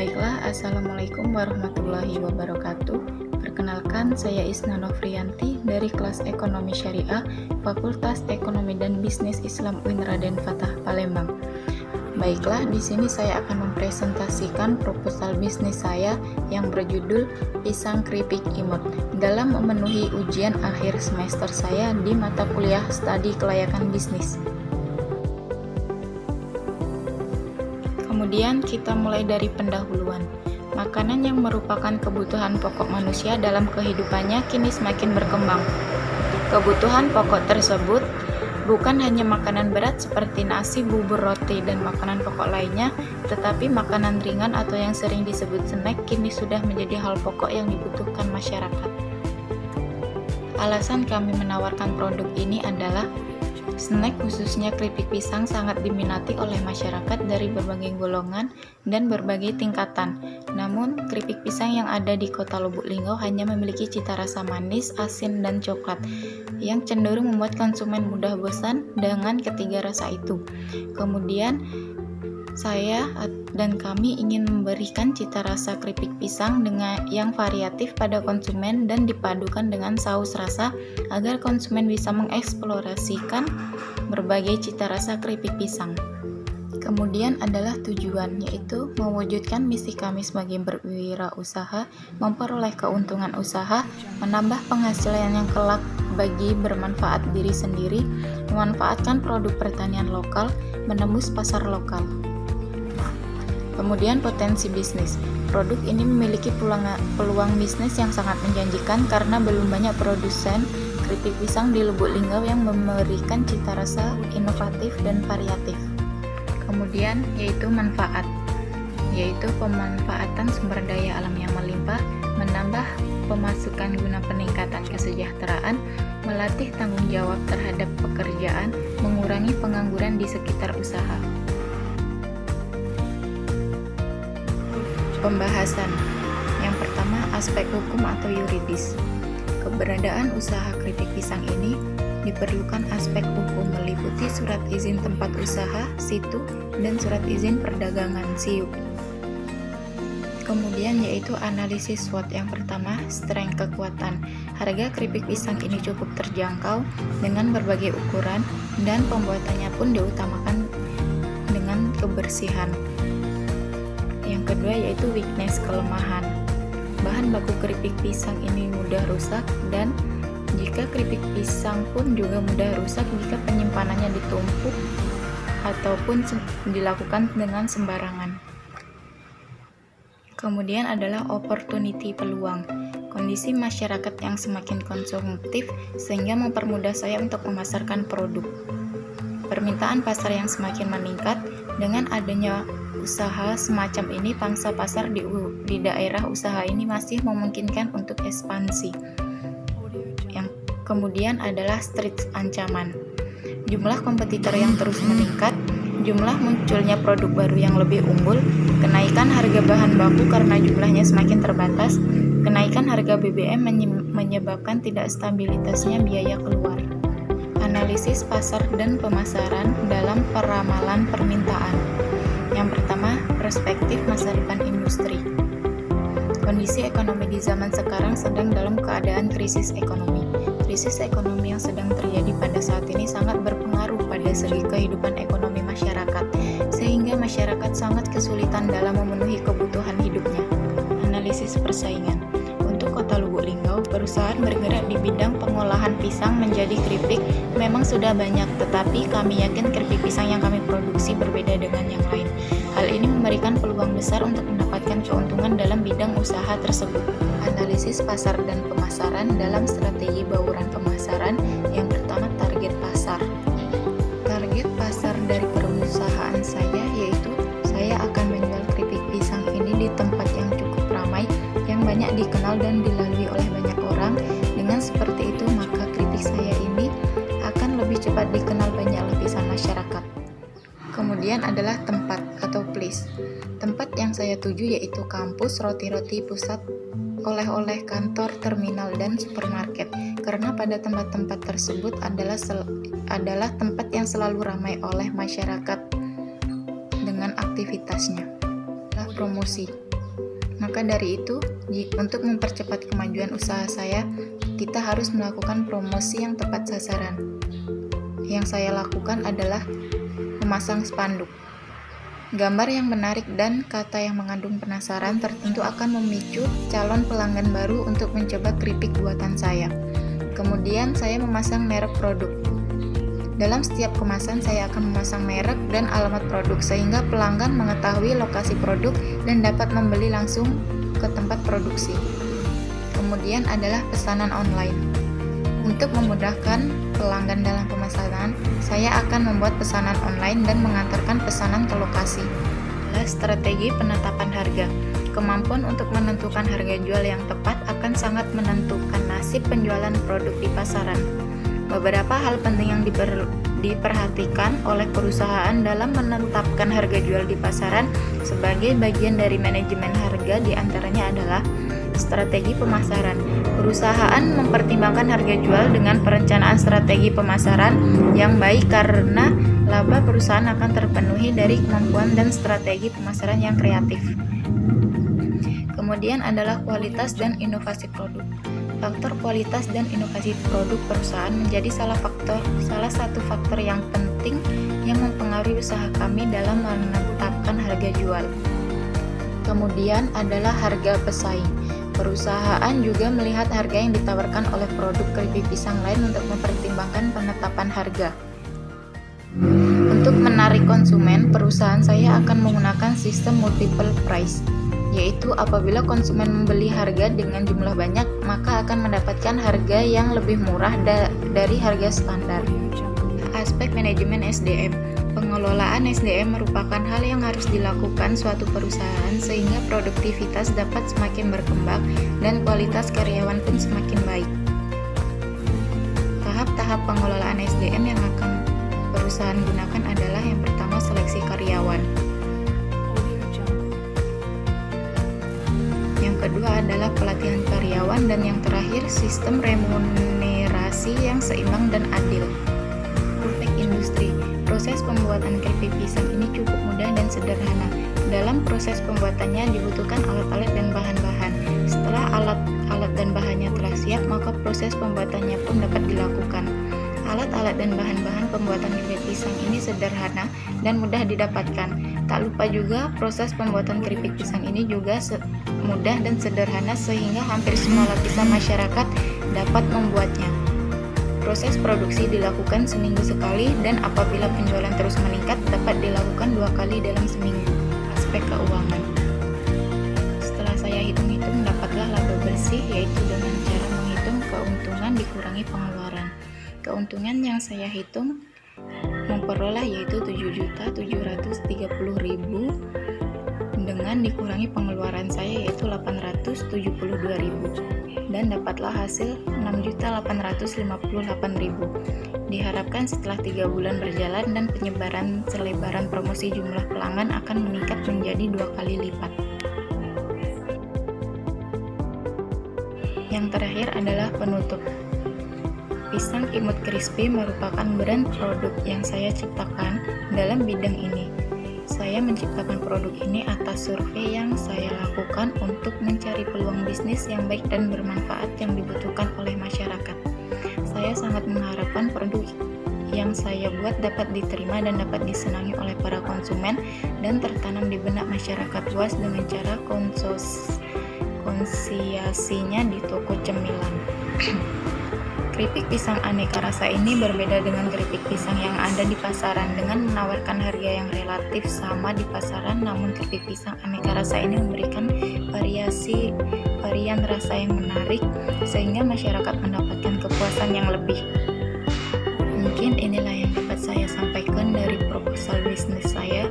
Baiklah, Assalamualaikum warahmatullahi wabarakatuh. Perkenalkan, saya Isna Nofriyanti dari kelas Ekonomi Syariah, Fakultas Ekonomi dan Bisnis Islam UIN Raden Fatah, Palembang. Baiklah, di sini saya akan mempresentasikan proposal bisnis saya yang berjudul Pisang Keripik Imut dalam memenuhi ujian akhir semester saya di mata kuliah Studi Kelayakan Bisnis. Kemudian kita mulai dari pendahuluan. Makanan yang merupakan kebutuhan pokok manusia dalam kehidupannya kini semakin berkembang. Kebutuhan pokok tersebut bukan hanya makanan berat seperti nasi, bubur, roti, dan makanan pokok lainnya, tetapi makanan ringan atau yang sering disebut snack kini sudah menjadi hal pokok yang dibutuhkan masyarakat. Alasan kami menawarkan produk ini adalah snack khususnya keripik pisang sangat diminati oleh masyarakat dari berbagai golongan dan berbagai tingkatan. Namun, keripik pisang yang ada di Kota Lubuk Linggau hanya memiliki cita rasa manis, asin, dan coklat yang cenderung membuat konsumen mudah bosan dengan ketiga rasa itu. Kemudian, saya dan kami ingin memberikan cita rasa keripik pisang dengan yang variatif pada konsumen dan dipadukan dengan saus rasa agar konsumen bisa mengeksplorasikan berbagai cita rasa keripik pisang. Kemudian adalah tujuan, yaitu mewujudkan misi kami sebagai berwirausaha, memperoleh keuntungan usaha, menambah penghasilan yang kelak bagi bermanfaat diri sendiri, memanfaatkan produk pertanian lokal, menembus pasar lokal. Kemudian potensi bisnis. Produk ini memiliki peluang bisnis yang sangat menjanjikan karena belum banyak produsen keripik pisang di Lubuk Linggau yang memberikan cita rasa inovatif dan variatif. Kemudian yaitu manfaat, yaitu pemanfaatan sumber daya alam yang melimpah, menambah pemasukan guna peningkatan kesejahteraan, melatih tanggung jawab terhadap pekerjaan, mengurangi pengangguran di sekitar usaha. Pembahasan. Yang pertama, aspek hukum atau yuridis. Keberadaan usaha keripik pisang ini diperlukan aspek hukum meliputi surat izin tempat usaha, situ, dan surat izin perdagangan, SIUP. Kemudian yaitu analisis SWOT. Yang pertama, strength kekuatan. Harga keripik pisang ini cukup terjangkau dengan berbagai ukuran dan pembuatannya pun diutamakan dengan kebersihan. Yang kedua yaitu weakness, kelemahan. Bahan baku keripik pisang ini mudah rusak dan jika keripik pisang pun juga mudah rusak jika penyimpanannya ditumpuk ataupun dilakukan dengan sembarangan. Kemudian adalah opportunity, peluang. Kondisi masyarakat yang semakin konsumtif sehingga mempermudah saya untuk memasarkan produk. Permintaan pasar yang semakin meningkat dengan adanya usaha semacam ini, pangsa pasar di daerah usaha ini masih memungkinkan untuk ekspansi. Yang kemudian adalah street ancaman. Jumlah kompetitor yang terus meningkat, jumlah munculnya produk baru yang lebih unggul, kenaikan harga bahan baku karena jumlahnya semakin terbatas, kenaikan harga BBM menyebabkan tidak stabilitasnya biaya keluar. Analisis pasar dan pemasaran dalam peramalan permintaan. Yang pertama, perspektif masa depan industri. Kondisi ekonomi di zaman sekarang sedang dalam keadaan krisis ekonomi. Krisis ekonomi yang sedang terjadi pada saat ini sangat berpengaruh pada segi kehidupan ekonomi masyarakat, sehingga masyarakat sangat kesulitan dalam memenuhi kebutuhan hidupnya. Analisis persaingan. Untuk Kota Lubuk Linggau, perusahaan bergerak di bidang pengolahan pisang menjadi keripik memang sudah banyak, tetapi kami yakin keripik pisang yang kami produksi berbeda dengan yang lain. Hal ini memberikan peluang besar untuk mendapatkan keuntungan dalam bidang usaha tersebut. Analisis pasar dan pemasaran dalam strategi bauran pemasaran. Yang pertama, target pasar. Target pasar dari perusahaan saya yaitu saya akan menjual keripik pisang ini di tempat yang cukup ramai, yang banyak dikenal dan dilalui oleh banyak orang. Dengan seperti itu, maka keripik saya ini akan lebih cepat dikenal banyak lapisan masyarakat. Kemudian adalah tempat atau place. Tempat yang saya tuju yaitu kampus, roti-roti, pusat oleh-oleh, kantor, terminal, dan supermarket. Karena pada tempat-tempat tersebut adalah tempat yang selalu ramai oleh masyarakat dengan aktivitasnya. Promosi. Maka dari itu, untuk mempercepat kemajuan usaha saya, kita harus melakukan promosi yang tepat sasaran. Yang saya lakukan adalah memasang spanduk. Gambar yang menarik dan kata yang mengandung penasaran tertentu akan memicu calon pelanggan baru untuk mencoba keripik buatan saya. Kemudian saya memasang merek produk. Dalam setiap kemasan saya akan memasang merek dan alamat produk sehingga pelanggan mengetahui lokasi produk dan dapat membeli langsung ke tempat produksi. Kemudian adalah pesanan online. Untuk memudahkan pelanggan dalam pemesanan, saya akan membuat pesanan online dan mengantarkan pesanan ke lokasi. Strategi penetapan harga. Kemampuan untuk menentukan harga jual yang tepat akan sangat menentukan nasib penjualan produk di pasaran. Beberapa hal penting yang diperhatikan oleh perusahaan dalam menetapkan harga jual di pasaran sebagai bagian dari manajemen harga diantaranya adalah strategi pemasaran. Perusahaan mempertimbangkan harga jual dengan perencanaan strategi pemasaran yang baik karena laba perusahaan akan terpenuhi dari kemampuan dan strategi pemasaran yang kreatif. Kemudian adalah kualitas dan inovasi produk. Faktor kualitas dan inovasi produk perusahaan menjadi salah satu faktor yang penting yang mempengaruhi usaha kami dalam menetapkan harga jual. Kemudian adalah harga pesaing. Perusahaan juga melihat harga yang ditawarkan oleh produk keripik pisang lain untuk mempertimbangkan penetapan harga. Untuk menarik konsumen, perusahaan saya akan menggunakan sistem multiple price, yaitu apabila konsumen membeli harga dengan jumlah banyak, maka akan mendapatkan harga yang lebih murah dari harga standar. Aspek manajemen SDM. Pengelolaan SDM merupakan hal yang harus dilakukan suatu perusahaan sehingga produktivitas dapat semakin berkembang dan kualitas karyawan pun semakin baik. Tahap-tahap pengelolaan SDM yang akan perusahaan gunakan adalah yang pertama seleksi karyawan. Yang kedua adalah pelatihan karyawan dan yang terakhir sistem remunerasi yang seimbang dan adil. Praktek industri. Proses pembuatan keripik pisang ini cukup mudah dan sederhana. Dalam proses pembuatannya dibutuhkan alat-alat dan bahan-bahan. Setelah alat dan bahannya telah siap, maka proses pembuatannya pun dapat dilakukan. Alat-alat dan bahan-bahan pembuatan keripik pisang ini sederhana dan mudah didapatkan. Tak lupa juga proses pembuatan keripik pisang ini juga mudah dan sederhana sehingga hampir semua lapisan masyarakat dapat membuatnya. Proses produksi dilakukan seminggu sekali dan apabila penjualan terus meningkat dapat dilakukan 2 kali dalam seminggu. Aspek keuangan. Setelah saya hitung-hitung dapatlah laba bersih yaitu dengan cara menghitung keuntungan dikurangi pengeluaran. Keuntungan yang saya hitung memperoleh yaitu 7.730.000 dengan dikurangi pengeluaran saya yaitu 872.000 dan dapatlah hasil 6.858.000. Diharapkan setelah 3 bulan berjalan dan penyebaran selebaran promosi jumlah pelanggan akan meningkat menjadi 2 kali lipat. Yang terakhir adalah penutup. Pisang Imut Crispy merupakan brand produk yang saya ciptakan dalam bidang ini. Saya menciptakan produk ini atas survei yang saya lakukan untuk mencari peluang bisnis yang baik dan bermanfaat yang dibutuhkan oleh masyarakat. Saya sangat mengharapkan produk yang saya buat dapat diterima dan dapat disenangi oleh para konsumen dan tertanam di benak masyarakat luas dengan cara konsiasinya di toko cemilan. Keripik pisang aneka rasa ini berbeda dengan keripik pisang yang ada di pasaran dengan menawarkan harga yang relatif sama di pasaran, namun keripik pisang aneka rasa ini memberikan varian rasa yang menarik sehingga masyarakat mendapatkan kepuasan yang lebih. Mungkin inilah yang dapat saya sampaikan dari proposal bisnis saya.